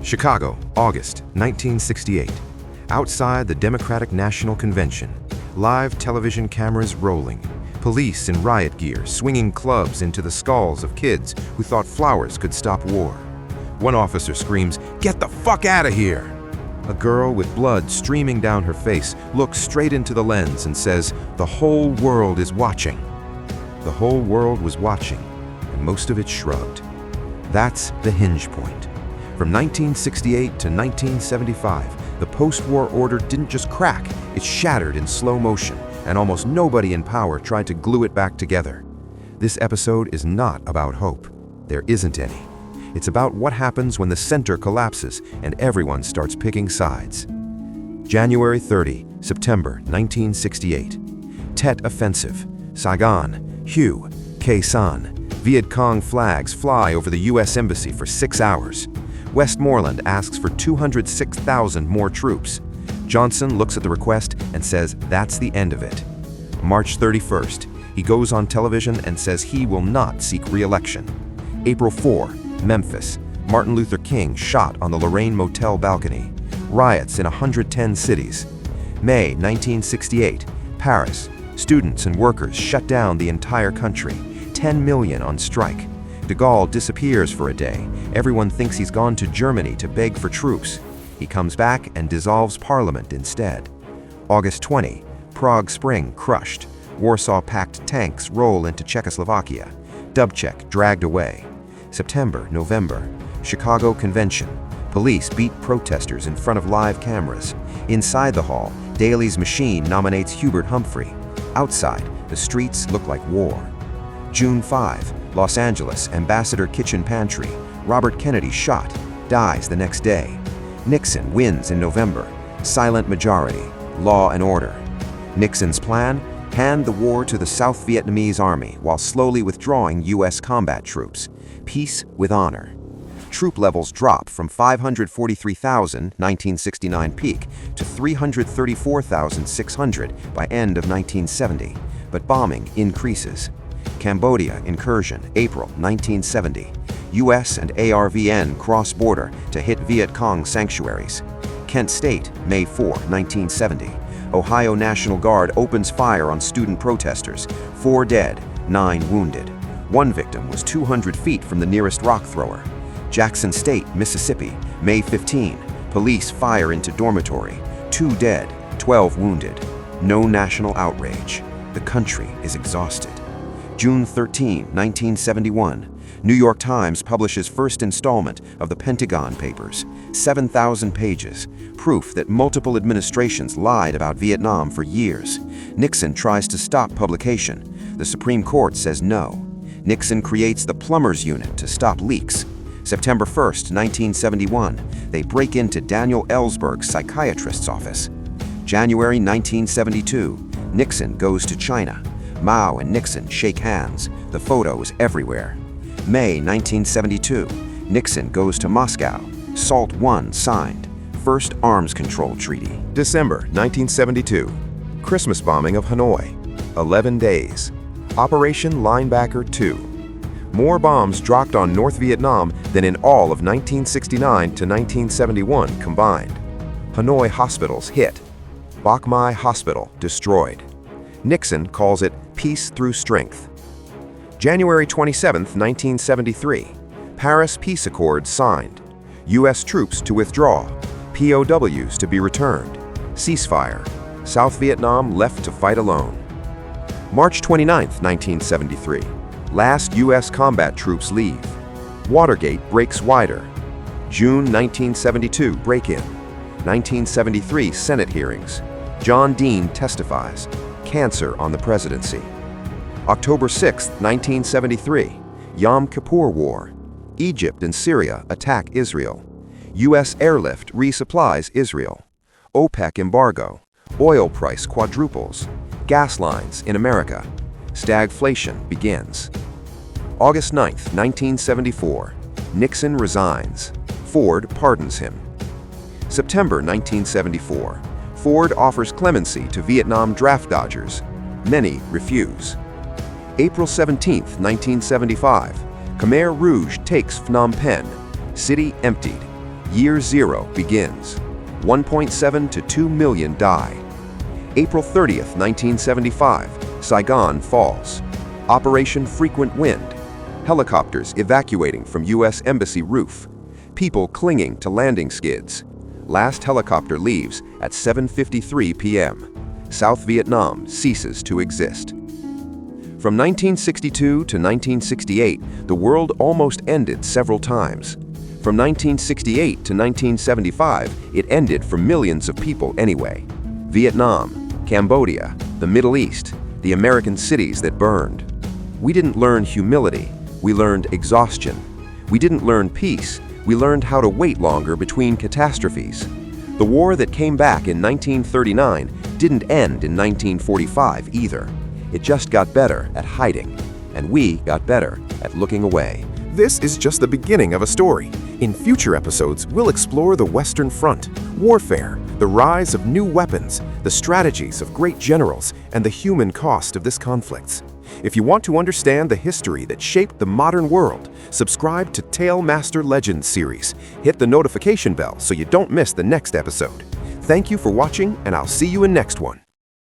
Chicago, August 1968. Outside the Democratic National Convention, live television cameras rolling, police in riot gear swinging clubs into the skulls of kids who thought flowers could stop war. One officer screams, "Get the fuck out of here!" A girl with blood streaming down her face looks straight into the lens and says, "The whole world is watching." The whole world was watching, and most of it shrugged. That's the hinge point. From 1968 to 1975, the post-war order didn't just crack, it shattered in slow motion, and almost nobody in power tried to glue it back together. This episode is not about hope. There isn't any. It's about what happens when the center collapses and everyone starts picking sides. January 30, September 1968. Tet Offensive, Saigon, Hue, Khe Sanh. Viet Cong flags fly over the U.S. Embassy for 6 hours. Westmoreland asks for 206,000 more troops. Johnson looks at the request and says that's the end of it. March 31st, he goes on television and says he will not seek re-election. April 4, Memphis, Martin Luther King shot on the Lorraine Motel balcony. Riots in 110 cities. May 1968, Paris, students and workers shut down the entire country. 10 million on strike. De Gaulle disappears for a day. Everyone thinks he's gone to Germany to beg for truce. He comes back and dissolves parliament instead. August 20, Prague Spring crushed. Warsaw-packed tanks roll into Czechoslovakia. Dubček dragged away. September, November, Chicago Convention. Police beat protesters in front of live cameras. Inside the hall, Daley's machine nominates Hubert Humphrey. Outside, the streets look like war. June 5, Los Angeles, Ambassador Kitchen Pantry. Robert Kennedy shot, dies the next day. Nixon wins in November. Silent majority, law and order. Nixon's plan? Hand the war to the South Vietnamese army while slowly withdrawing U.S. combat troops. Peace with honor. Troop levels drop from 543,000 1969 peak to 334,600 by end of 1970, but bombing increases. Cambodia incursion, April 1970. U.S. and ARVN cross border to hit Viet Cong sanctuaries. Kent State, May 4, 1970. Ohio National Guard opens fire on student protesters. 4 dead, 9 wounded. One victim was 200 feet from the nearest rock thrower. Jackson State, Mississippi, May 15. Police fire into dormitory. 2 dead, 12 wounded. No national outrage. The country is exhausted. June 13, 1971. New York Times publishes first installment of the Pentagon Papers, 7,000 pages, proof that multiple administrations lied about Vietnam for years. Nixon tries to stop publication. The Supreme Court says no. Nixon creates the Plumbers Unit to stop leaks. September 1st, 1971, they break into Daniel Ellsberg's psychiatrist's office. January 1972, Nixon goes to China. Mao and Nixon shake hands. The photos everywhere. May 1972, Nixon goes to Moscow. SALT I signed. First arms control treaty. December 1972, Christmas bombing of Hanoi. 11 days. Operation Linebacker 2. More bombs dropped on North Vietnam than in all of 1969 to 1971 combined. Hanoi hospitals hit. Bach Mai Hospital destroyed. Nixon calls it peace through strength. January 27, 1973, Paris Peace Accord signed. U.S. troops to withdraw. POWs to be returned. Ceasefire. South Vietnam left to fight alone. March 29, 1973, last U.S. combat troops leave. Watergate breaks wider. June 1972 break-in. 1973 Senate hearings. John Dean testifies. Cancer on the presidency. October 6, 1973, Yom Kippur War. Egypt and Syria attack Israel. U.S. airlift resupplies Israel. OPEC embargo. Oil price quadruples. Gas lines in America. Stagflation begins. August 9, 1974, Nixon resigns. Ford pardons him. September 1974, Ford offers clemency to Vietnam draft dodgers. Many refuse. April 17, 1975, Khmer Rouge takes Phnom Penh. City emptied. Year Zero begins. 1.7 to 2 million die. April 30th, 1975, Saigon falls. Operation Frequent Wind. Helicopters evacuating from U.S. Embassy roof. People clinging to landing skids. Last helicopter leaves at 7:53 p.m. South Vietnam ceases to exist. From 1962 to 1968, the world almost ended several times. From 1968 to 1975, it ended for millions of people anyway. Vietnam, Cambodia, the Middle East, the American cities that burned. We didn't learn humility, we learned exhaustion. We didn't learn peace, we learned how to wait longer between catastrophes. The war that came back in 1939 didn't end in 1945 either. It just got better at hiding, and we got better at looking away. This is just the beginning of a story. In future episodes, we'll explore the Western Front, warfare, the rise of new weapons, the strategies of great generals, and the human cost of this conflict. If you want to understand the history that shaped the modern world, subscribe to Tale Master Legends series. Hit the notification bell so you don't miss the next episode. Thank you for watching, and I'll see you in next one.